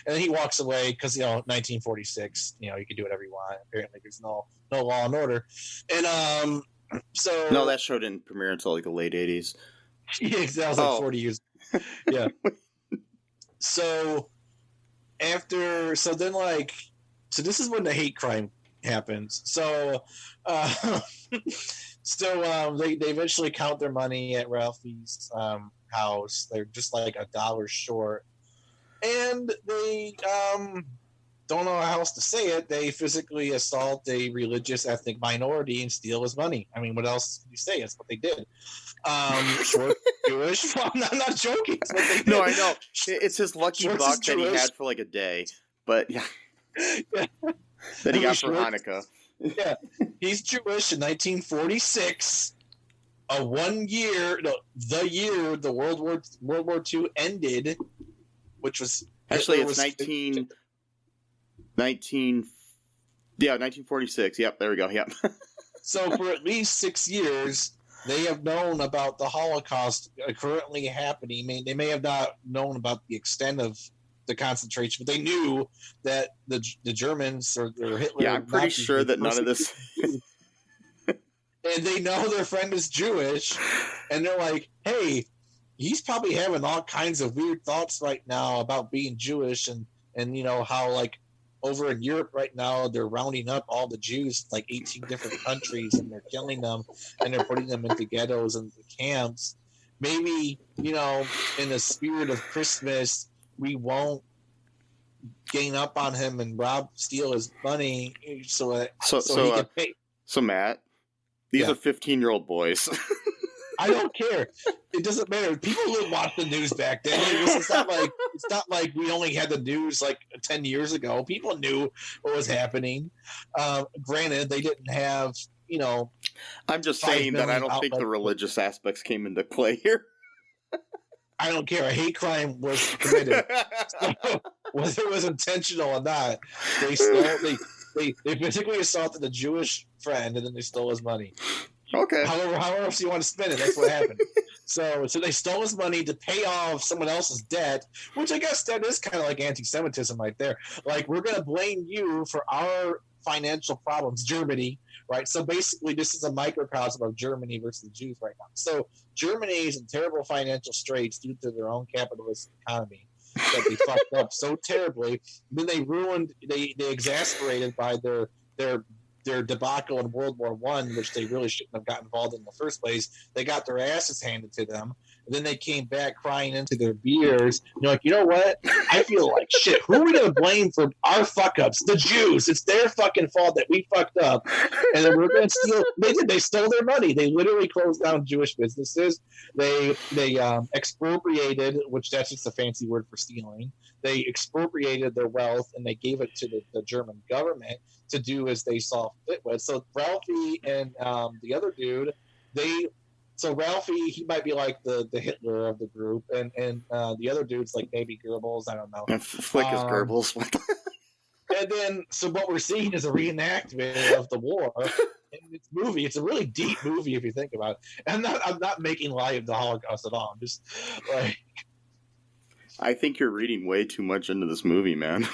then he walks away because 1946, you can do whatever you want. Apparently, there's no law and order. And so no, that show didn't premiere until like the late 80s. Yeah, that was like 40 years. Yeah. So this is when the hate crime happens. So, they eventually count their money at Ralphie's house. They're just like $1 short, and they don't know how else to say it. They physically assault a religious ethnic minority and steal his money. I mean, what else can you say? That's what they did. Short, Jewish. Well, I'm not joking. It's what they did. No, I know. It's his lucky buck that he had for like a day, but yeah. That he got for Hanukkah. Yeah, he's Jewish in 1946. The year the World War II ended, which was actually it's 1946. Yep, there we go. Yep. So for at least 6 years, they have known about the Holocaust currently happening. I mean, they may have not known about the extent of the concentration, but they knew that the Germans or Hitler. Yeah, I'm pretty sure that none of this. And they know their friend is Jewish, and they're like, "Hey, he's probably having all kinds of weird thoughts right now about being Jewish, and how like over in Europe right now they're rounding up all the Jews in like 18 different countries, and they're killing them, and they're putting them into ghettos and camps. Maybe in the spirit of Christmas, we won't gain up on him and steal his money so he can pay." So Matt, these are 15-year-old boys. I don't care. It doesn't matter. People didn't watch the news back then. It's not like we only had the news like 10 years ago. People knew what was happening. Granted, they didn't have I'm just saying that I don't think the religious aspects came into play here. I don't care. A hate crime was committed. So, whether it was intentional or not, they basically assaulted a Jewish friend, and then they stole his money. Okay. However else you want to spend it, that's what happened. So they stole his money to pay off someone else's debt, which I guess that is kind of like anti-Semitism right there. Like, we're going to blame you for our financial problems, Germany, right? So basically, this is a microcosm of Germany versus the Jews right now. So Germany is in terrible financial straits due to their own capitalist economy. that they fucked up so terribly. Then they ruined, they exasperated by their debacle in World War One, which they really shouldn't have got involved in the first place. They got their asses handed to them. And then they came back crying into their beers. And you're like, you know what? I feel like shit. Who are we going to blame for our fuck-ups? The Jews. It's their fucking fault that we fucked up. And then we're going to steal. They stole their money. They literally closed down Jewish businesses. They expropriated, which that's just a fancy word for stealing. They expropriated their wealth, and they gave it to the German government to do as they saw fit with. So Ralphie and the other dude, so Ralphie, he might be like the Hitler of the group, and the other dude's like maybe Goebbels, I don't know. Flick is Goebbels. And then, so what we're seeing is a reenactment of the war in this movie. It's a really deep movie if you think about it. And I'm not making light of the Holocaust at all. I'm just like, I think you're reading way too much into this movie, man.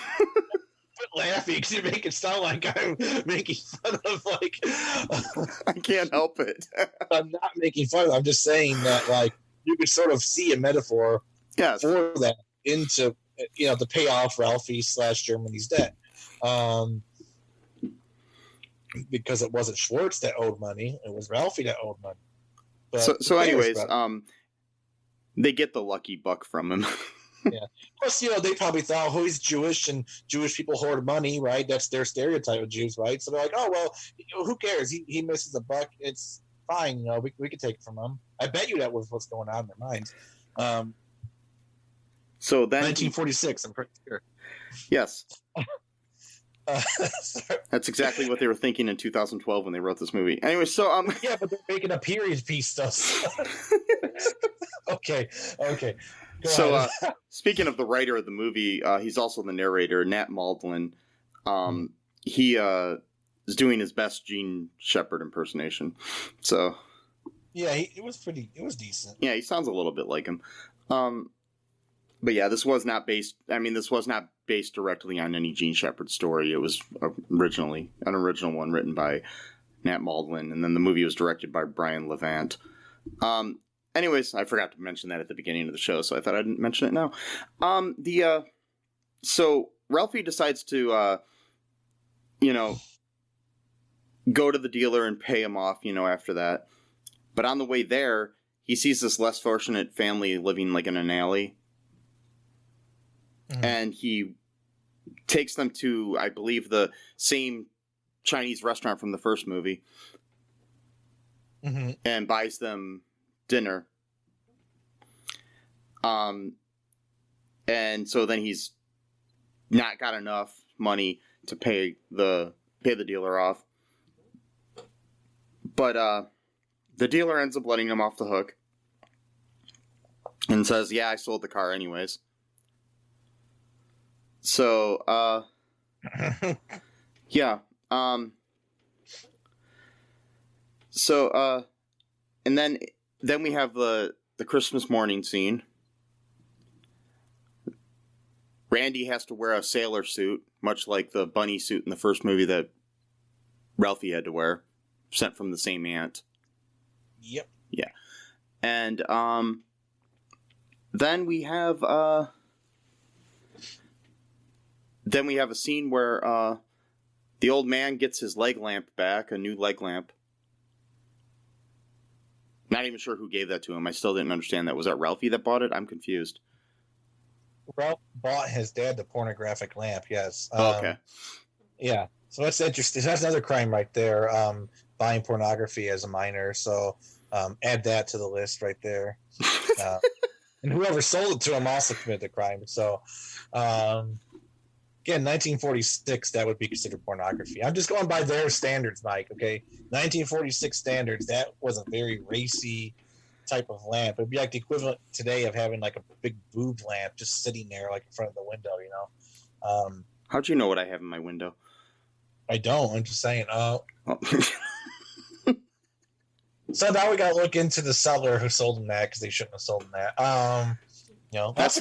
Laughing because you make it sound like I'm making fun of, like, I can't help it. I'm not making fun of it. I'm just saying that, like, you could sort of see a metaphor Yes. for that into, to pay off Ralphie / Germany's debt. Because it wasn't Schwartz that owed money, it was Ralphie that owed money. But so anyways, they get the lucky buck from him. Yeah. Plus, they probably thought, oh, he's Jewish, and Jewish people hoard money, right? That's their stereotype of Jews, right? So they're like, oh, well, who cares? He misses a buck. It's fine. We could take it from him. I bet you that was what's going on in their minds. So then 1946, I'm pretty sure. Yes. That's exactly what they were thinking in 2012 when they wrote this movie. Anyway, so yeah, but they're making a period piece stuff. Okay. So, speaking of the writer of the movie, he's also the narrator, Nat Maldwin. He is doing his best Gene Shepherd impersonation. So, yeah, it was decent. Yeah, he sounds a little bit like him. But yeah, this was not based directly on any Gene Shepherd story. It was originally an original one written by Nat Maldwin, and then the movie was directed by Brian Levant. Anyways, I forgot to mention that at the beginning of the show, so I thought I'd mention it now. So Ralphie decides to, go to the dealer and pay him off, after that. But on the way there, he sees this less fortunate family living like in an alley. Mm-hmm. And he takes them to, I believe, the same Chinese restaurant from the first movie. Mm-hmm. And buys them dinner. And so then he's not got enough money to pay the dealer off. But the dealer ends up letting him off the hook and says, "Yeah, I sold the car anyways." So, yeah. And then we have the Christmas morning scene. Randy has to wear a sailor suit, much like the bunny suit in the first movie that Ralphie had to wear, sent from the same aunt. Yep. Yeah. And then we have a scene where the old man gets his leg lamp back, a new leg lamp. Not even sure who gave that to him. I still didn't understand that. Was that Ralphie that bought it? I'm confused. Ralph bought his dad the pornographic lamp, yes. Okay. Yeah. So that's interesting. That's another crime right there, buying pornography as a minor. So add that to the list right there. And whoever sold it to him also committed the crime. So, again, 1946, that would be considered pornography. I'm just going by their standards, Mike, okay? 1946 standards, that was a very racy type of lamp. It'd be like the equivalent today of having like a big boob lamp just sitting there like in front of the window, How'd you know what I have in my window? I don't. I'm just saying. So now we got to look into the seller who sold him that because they shouldn't have sold him that. That's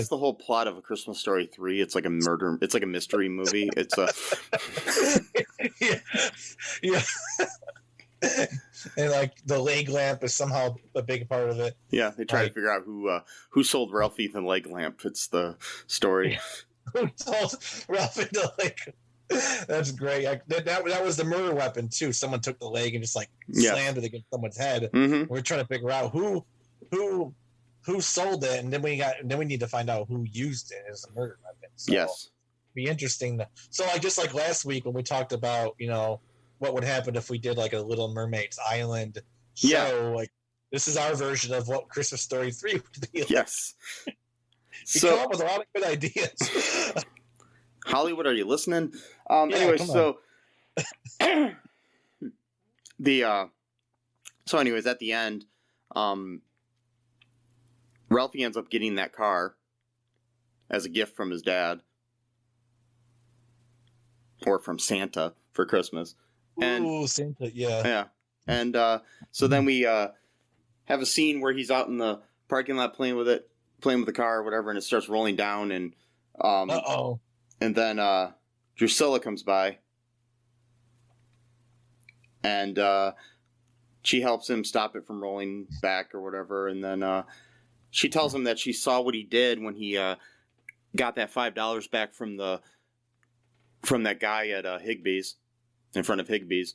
the whole plot of A Christmas Story 3. It's like a murder. It's like a mystery movie. It's a yeah. And like the leg lamp is somehow a big part of it. Yeah, they try to figure out who sold Ralphie the leg lamp. It's the story. Who told Ralphie the leg? That's great. That was the murder weapon too. Someone took the leg and just like slammed it against someone's head. Mm-hmm. We're trying to figure out who sold it, and then we need to find out who used it as a murder weapon. So Yes. be interesting. So like just like last week when we talked about what would happen if we did like a Little Mermaid's Island show. Like this is our version of what Christmas Story 3 would be like. Yes. We come up with a lot of good ideas. Hollywood, are you listening? Yeah, anyways, so so anyways, at the end, Ralphie ends up getting that car as a gift from his dad, or from Santa for Christmas. And Santa, yeah. Yeah. And so then we have a scene where he's out in the parking lot playing with the car or whatever, and it starts rolling down, and and then Drusilla comes by, and she helps him stop it from rolling back or whatever, and then she tells him that she saw what he did when he got that $5 back from that guy at Higbee's, in front of Higbee's,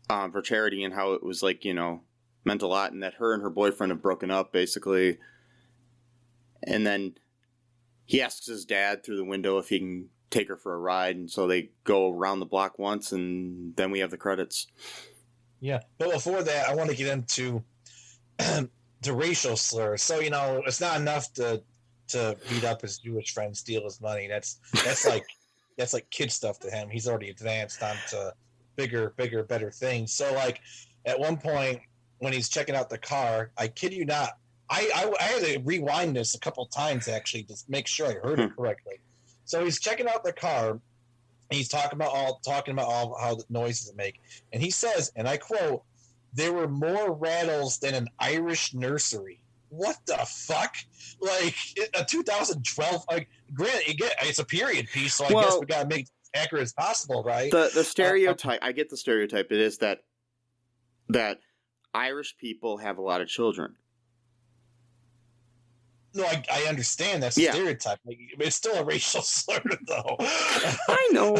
for charity, and how it was like, meant a lot, and that her and her boyfriend have broken up basically. And then he asks his dad through the window if he can take her for a ride, and so they go around the block once, and then we have the credits. Yeah, but before that, I want to get into the racial slur. So it's not enough to beat up his Jewish friend, steal his money. That's like that's like kid stuff to him. He's already advanced onto bigger, better things. So like at one point when he's checking out the car, I kid you not, I had to rewind this a couple times actually to make sure I heard it correctly. So he's checking out the car, and he's talking about all how the noises it make, and he says, and I quote, "There were more rattles than an Irish nursery." What the fuck? Like a 2012, like granted, it's a period piece, so I guess we gotta make it as accurate as possible, right? The stereotype, I get the stereotype. It is that Irish people have a lot of children. No, I understand that's a stereotype. Like, it's still a racial slur, though. I know.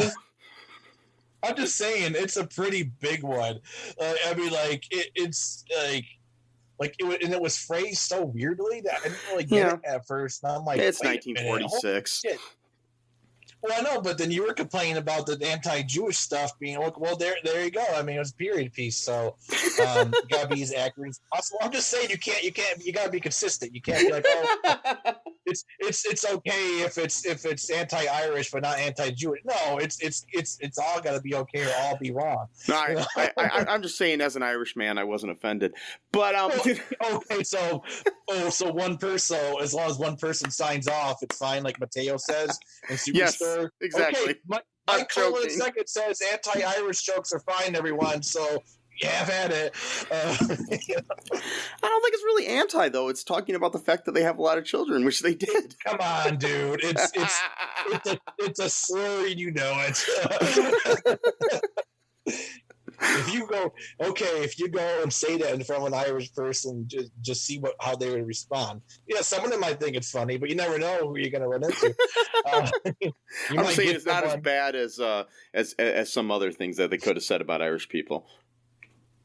I'm just saying it's a pretty big one. I mean, like it's and it was phrased so weirdly that I didn't really get it at first. And I'm like, it's 1946. Well, I know, but then you were complaining about the anti-Jewish stuff being well. There you go. I mean, it was a period piece, so you gotta be as accurate as possible. I'm just saying you gotta be consistent. You can't be like, oh, it's okay if it's anti-Irish but not anti-Jewish. No, it's all gotta be okay or all be wrong. No, I'm just saying, as an Irish man, I wasn't offended. But okay, so one person, as long as one person signs off, it's fine. Like Mateo says in Superstore. Yes. Exactly. Okay, Mike Cole in a second says anti-Irish jokes are fine, everyone. So have at it. I don't think it's really anti, though. It's talking about the fact that they have a lot of children, which they did. Come on, dude. It's a slur, and you know it. If you go and say that in front of an Irish person, just see how they would respond. Yeah, some of them might think it's funny, but you never know who you're going to run into. I'm saying it's not as bad as some other things that they could have said about Irish people.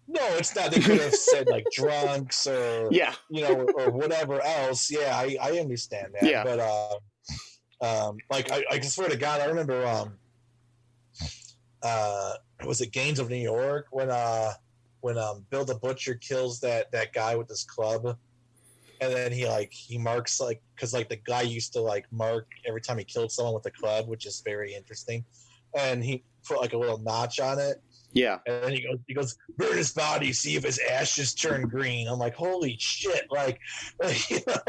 No, it's not. They could have said like drunks or or whatever else. Yeah, I understand that. Yeah. But like I swear to God, I remember was it Gangs of New York when Bill the Butcher kills that guy with his club, and then he marks because the guy used to mark every time he killed someone with a club, which is very interesting, and he put a little notch on it. Yeah, and then he goes burn his body, see if his ashes turn green. I'm like, holy shit!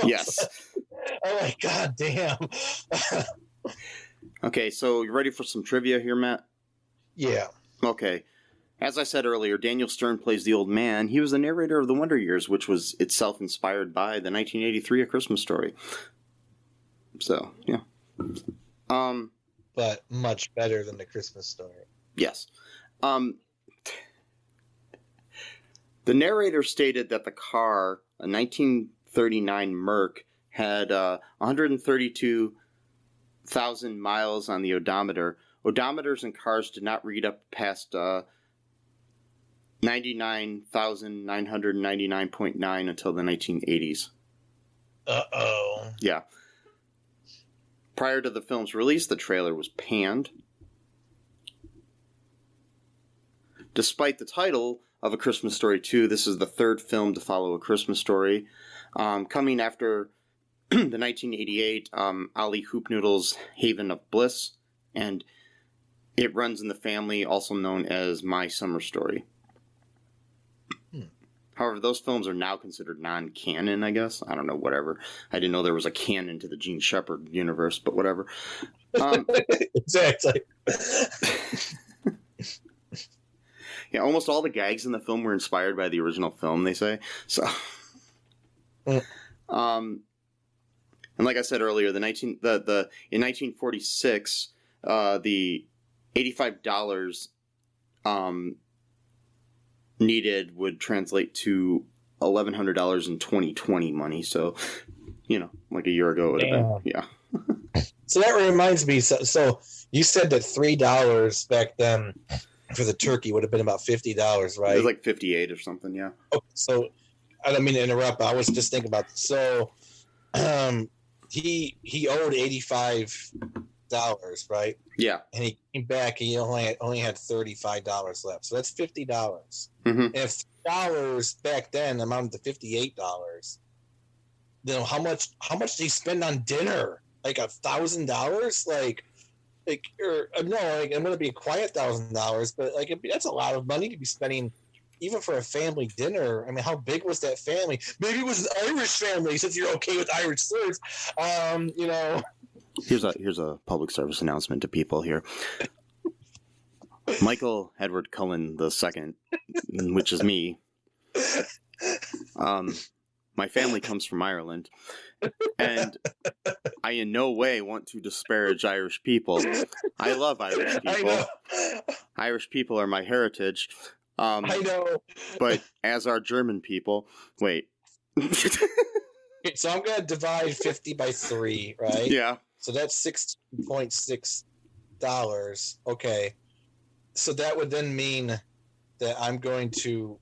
Yes. I'm like, god damn. Okay, so you ready for some trivia here, Matt? Yeah. Okay. As I said earlier, Daniel Stern plays the old man. He was the narrator of The Wonder Years, which was itself inspired by the 1983 A Christmas Story. So, yeah. But much better than The Christmas Story. Yes. The narrator stated that the car, a 1939 Merc, had 132,000 miles on the odometer. Odometers in cars did not read up past 99,999.9 until the 1980s. Uh-oh. Yeah. Prior to the film's release, the trailer was panned. Despite the title of A Christmas Story 2, this is the third film to follow A Christmas Story. Coming after the 1988 Ali Hoopnoodle's Haven of Bliss, and It Runs in the Family, also known as My Summer Story. However, those films are now considered non-canon, I guess. I don't know, whatever. I didn't know there was a canon to the Gene Shepard universe, but whatever. Exactly. Yeah, almost all the gags in the film were inspired by the original film, they say. So, and like I said earlier, in 1946, the $85 needed would translate to $1,100 in 2020 money. So, like a year ago it would have been. Yeah. So that reminds me. So you said that $3 back then for the turkey would have been about $50, right? It was like 58 or something. Yeah. Okay, so I don't mean to interrupt. But I was just thinking about so he owed $85, right? Yeah. And he came back. He only had $35 left. So that's $50. Mm-hmm. And if $3 back then amounted to $58, then how much did he spend on dinner? Like $1,000? Like I'm going to be a quiet $1,000, but that's a lot of money to be spending, even for a family dinner. I mean, how big was that family? Maybe it was an Irish family, since you're okay with Irish slurs. Here's a public service announcement to people here. Michael Edward Cullen II, which is me. My family comes from Ireland, and I in no way want to disparage Irish people. I love Irish people. Irish people are my heritage. I know. But as are German people. Wait. So I'm going to divide 50 by 3, right? Yeah. So that's $16.6. Okay. So that would then mean that I'm going to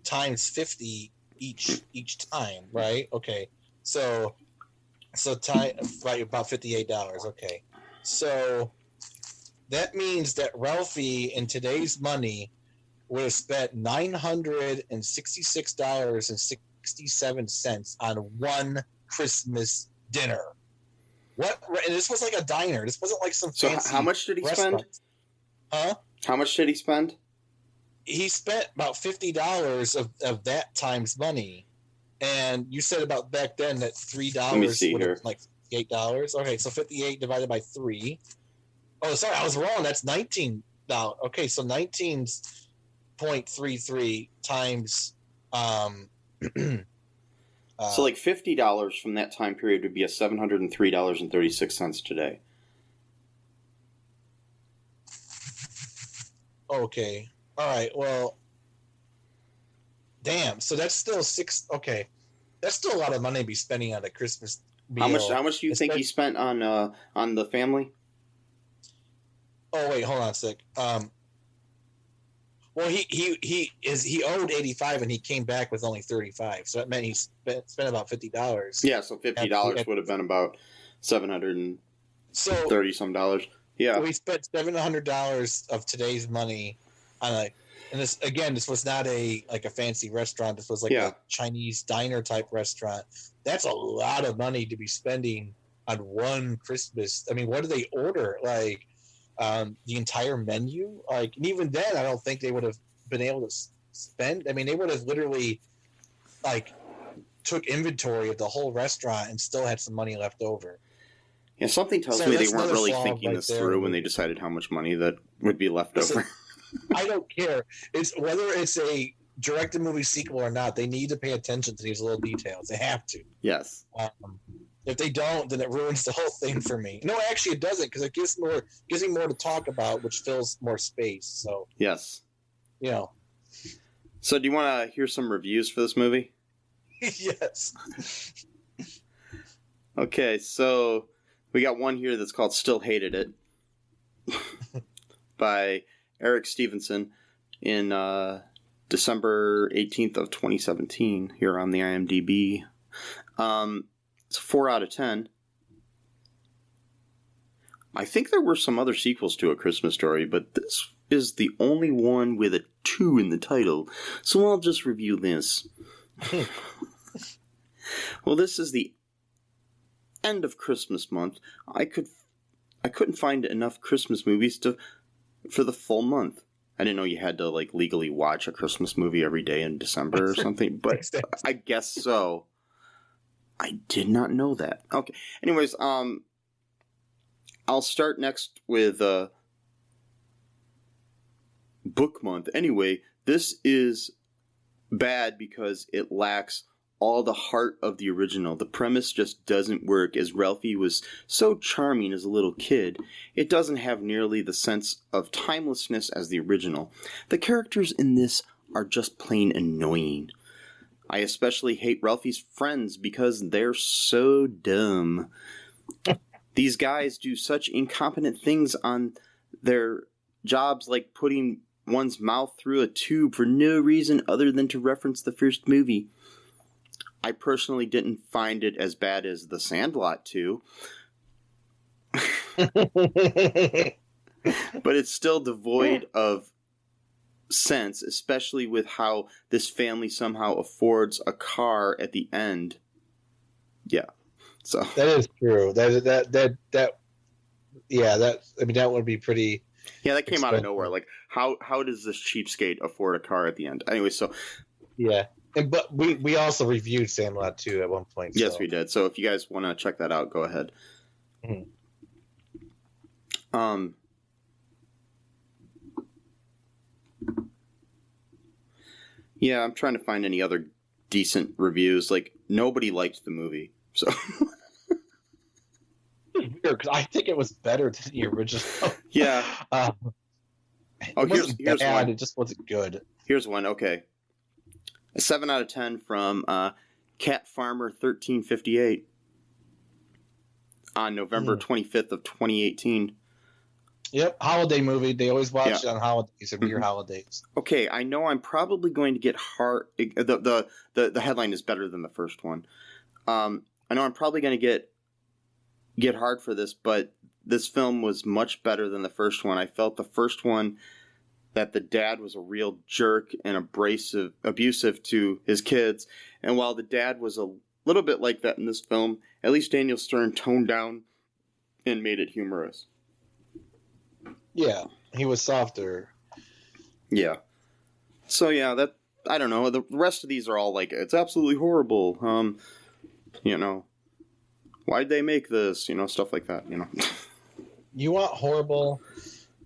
times 50 each time, right? Okay. So time right about $58. Okay. So that means that Ralphie in today's money would have spent $966.67 on one Christmas dinner. What? And this was like a diner. This wasn't like some fancy. So how much did he restaurant. spend? Huh? How much did he spend? He spent about $50 of that times money, and you said about back then that $3 Let me see would here. have like $8. Okay, so 58 divided by 3. Oh, sorry, I was wrong. That's $19. Okay, so 19.33 times. So like $50 from that time period would be a $703.36 today. Okay. All right. Well, damn. So that's still Okay, that's still a lot of money to be spending on a Christmas meal. How much do you think he spent on the family? Oh wait, hold on a sec. Well, he owed 85 and he came back with only 35, so that meant he spent about $50. Yeah, so $50 would have been about $730 some dollars. Yeah. So we spent $700 of today's money on this was not a fancy restaurant. This was like a Chinese diner type restaurant. That's a lot of money to be spending on one Christmas. I mean, what do they order? Like the entire menu? Like, and even then, I don't think they would have been able to spend. I mean, they would have literally took inventory of the whole restaurant and still had some money left over. Yeah, something tells me they weren't really thinking this through when they decided how much money that would be left over. I don't care. It's whether it's a directed movie sequel or not. They need to pay attention to these little details. They have to. Yes. If they don't, then it ruins the whole thing for me. No, actually, it doesn't, because it gives me more to talk about, which fills more space. So yes. So do you want to hear some reviews for this movie? Yes. Okay, so we got one here that's called Still Hated It by Eric Stevenson in December 18th of 2017 here on the IMDb. It's a 4 out of 10. I think there were some other sequels to A Christmas Story, but this is the only one with a 2 in the title, so I'll just review this. Well, this is the end of Christmas month. I couldn't find enough Christmas movies for the full month. I didn't know you had to like legally watch a Christmas movie every day in December or something, but I guess so. I did not know that. Okay. Anyways, I'll start next with book month. Anyway, this is bad because it lacks all the heart of the original. The premise just doesn't work. As Ralphie was so charming as a little kid, it doesn't have nearly the sense of timelessness as the original. The characters in this are just plain annoying. I especially hate Ralphie's friends because they're so dumb. These guys do such incompetent things on their jobs, like putting one's mouth through a tube for no reason other than to reference the first movie. I personally didn't find it as bad as The Sandlot 2. But it's still devoid of sense, especially with how this family somehow affords a car at the end. Yeah. So that is true. That would be pretty. Yeah, that came out of nowhere. Like, how does this cheapskate afford a car at the end? Anyway, so yeah. But we also reviewed Sandlot 2 at one point. Yes, so. we did. So if you guys want to check that out, go ahead. Mm-hmm. Yeah, I'm trying to find any other decent reviews. Like, nobody liked the movie, so. Weird, because I think it was better than the original. Yeah. Here's one. It just wasn't good. Here's one. Okay. A 7 out of 10 from Cat Farmer 1358 on November 25th of 2018. Yep, holiday movie. They always watch it on holidays or near holidays. Okay, I know I'm probably going to get hard. The headline is better than the first one. I know I'm probably going to get hard for this, but this film was much better than the first one. I felt the first one that the dad was a real jerk and abusive to his kids. And while the dad was a little bit like that in this film, at least Daniel Stern toned down and made it humorous. Yeah, he was softer. Yeah. So yeah, I don't know. The rest of these are all like, it's absolutely horrible. Why'd they make this? Stuff like that, You want horrible?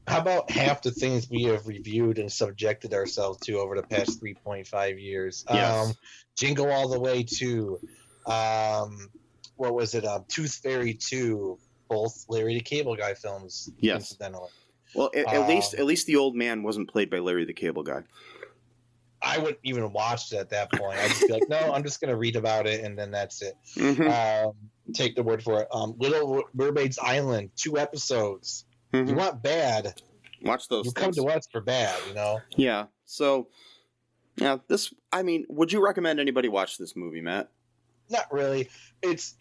How about half the things we have reviewed and subjected ourselves to over the past 3.5 years? Yes. Jingle All the Way 2. What was it? Tooth Fairy 2. Both Larry the Cable Guy films. Yes. Incidentally. Well, at least the old man wasn't played by Larry the Cable Guy. I wouldn't even watch it at that point. I'd just be like, no, I'm just going to read about it, and then that's it. Mm-hmm. Take the word for it. Little Mermaid's Island, 2 episodes. Mm-hmm. You want bad. Watch those You things. come to us for bad, Yeah. So, yeah, would you recommend anybody watch this movie, Matt? Not really. It's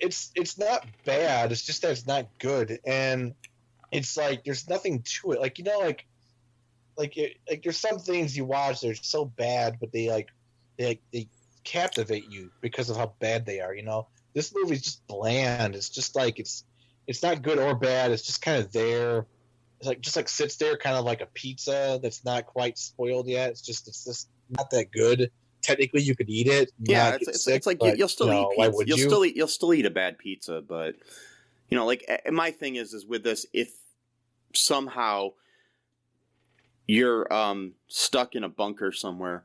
not bad. It's just that it's not good. And it's like, there's nothing to it. Like, there's some things you watch that are so bad, but they captivate you because of how bad they are, This movie's just bland. It's just like, it's not good or bad. It's just kind of there. It's just sits there kind of like a pizza that's not quite spoiled yet. It's just not that good. Technically, you could eat it. Yeah, it's like you'll still eat pizza. You'll still eat a bad pizza, but my thing is with this, if somehow you're stuck in a bunker somewhere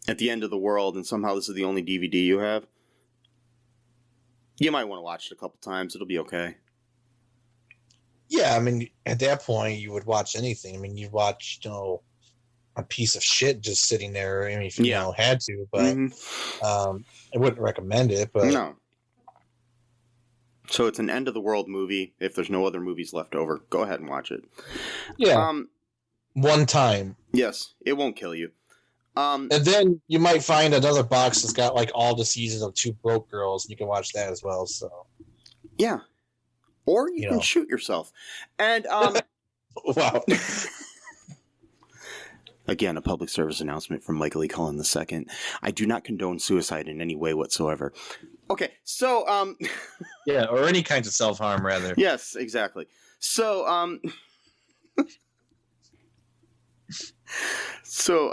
at the end of the world, and somehow this is the only DVD you have, you might want to watch it a couple times. It'll be okay. Yeah, I mean, at that point, you would watch anything. I mean, you'd watch, a piece of shit just sitting there. I mean, if you had to, but I wouldn't recommend it. But no. So it's an end of the world movie. If there's no other movies left over, go ahead and watch it. Yeah. One time. Yes, it won't kill you. And then you might find another box that's got like all the seasons of Two Broke Girls. And you can watch that as well. So yeah, or you can shoot yourself. And wow. Again, a public service announcement from Michael E. Cullen II. I do not condone suicide in any way whatsoever. Okay, so yeah, or any kinds of self-harm, rather. Yes, exactly. So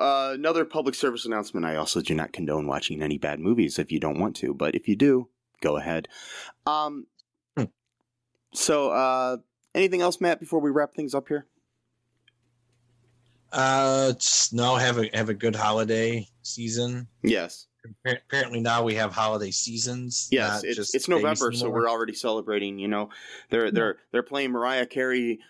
another public service announcement. I also do not condone watching any bad movies if you don't want to, but if you do, go ahead. So anything else, Matt, before we wrap things up here? Have a good holiday season. Yes. Apparently now we have holiday seasons. Yes, it's November, so we're already celebrating. You know, they're playing Mariah Carey,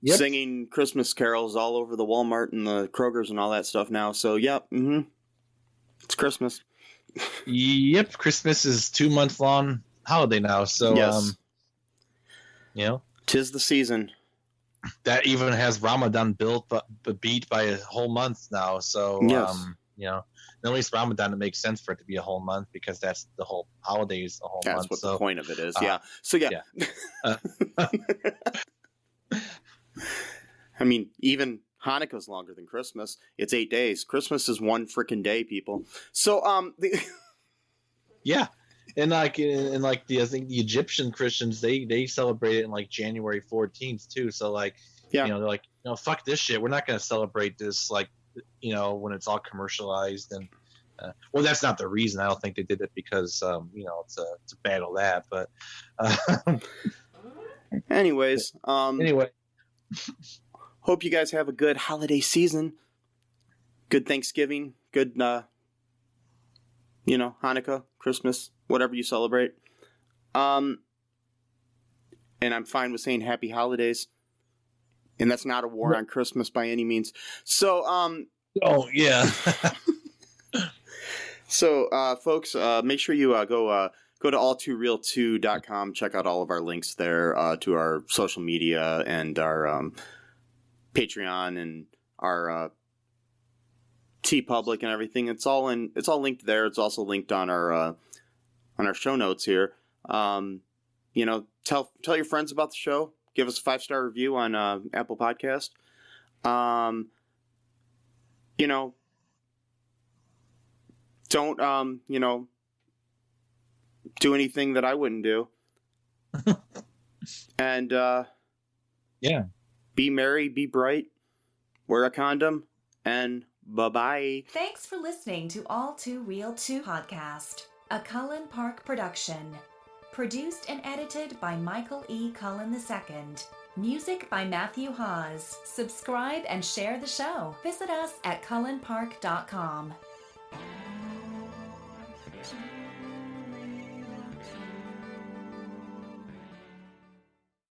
singing Christmas carols all over the Walmart and the Kroger's and all that stuff now. So it's Christmas. Yep, Christmas is 2 months long holiday now. So yes. 'Tis the season. That even has Ramadan beat by a whole month now. So yes. At least Ramadan, it makes sense for it to be a whole month because that's the whole holidays a whole month. That's what the point of it is. Yeah. So yeah. I mean, even Hanukkah's longer than Christmas. It's 8 days. Christmas is one freaking day, people. So yeah. And I think the Egyptian Christians, they celebrate it in like January 14th too. So they're like, fuck this shit. We're not going to celebrate this when it's all commercialized. And well, that's not the reason. I don't think they did it because it's a battle that. But anyways, anyway, hope you guys have a good holiday season. Good Thanksgiving. Good Hanukkah, Christmas, whatever you celebrate. And I'm fine with saying happy holidays. And that's not a war on Christmas by any means. So, oh, yeah. So, folks, make sure you go to ALL2REELTOO.com. Check out all of our links there to our social media and our Patreon and our TeePublic and everything. It's all linked there. It's also linked on our show notes here. Tell your friends about the show. Give us a 5-star review on Apple Podcast. Don't do anything that I wouldn't do. And be merry, be bright, wear a condom, and bye-bye. Thanks for listening to All Too Real 2 podcast, a Cullen Park production. Produced and edited by Michael E. Cullen II. Music by Matthew Hawes. Subscribe and share the show. Visit us at cullenpark.com.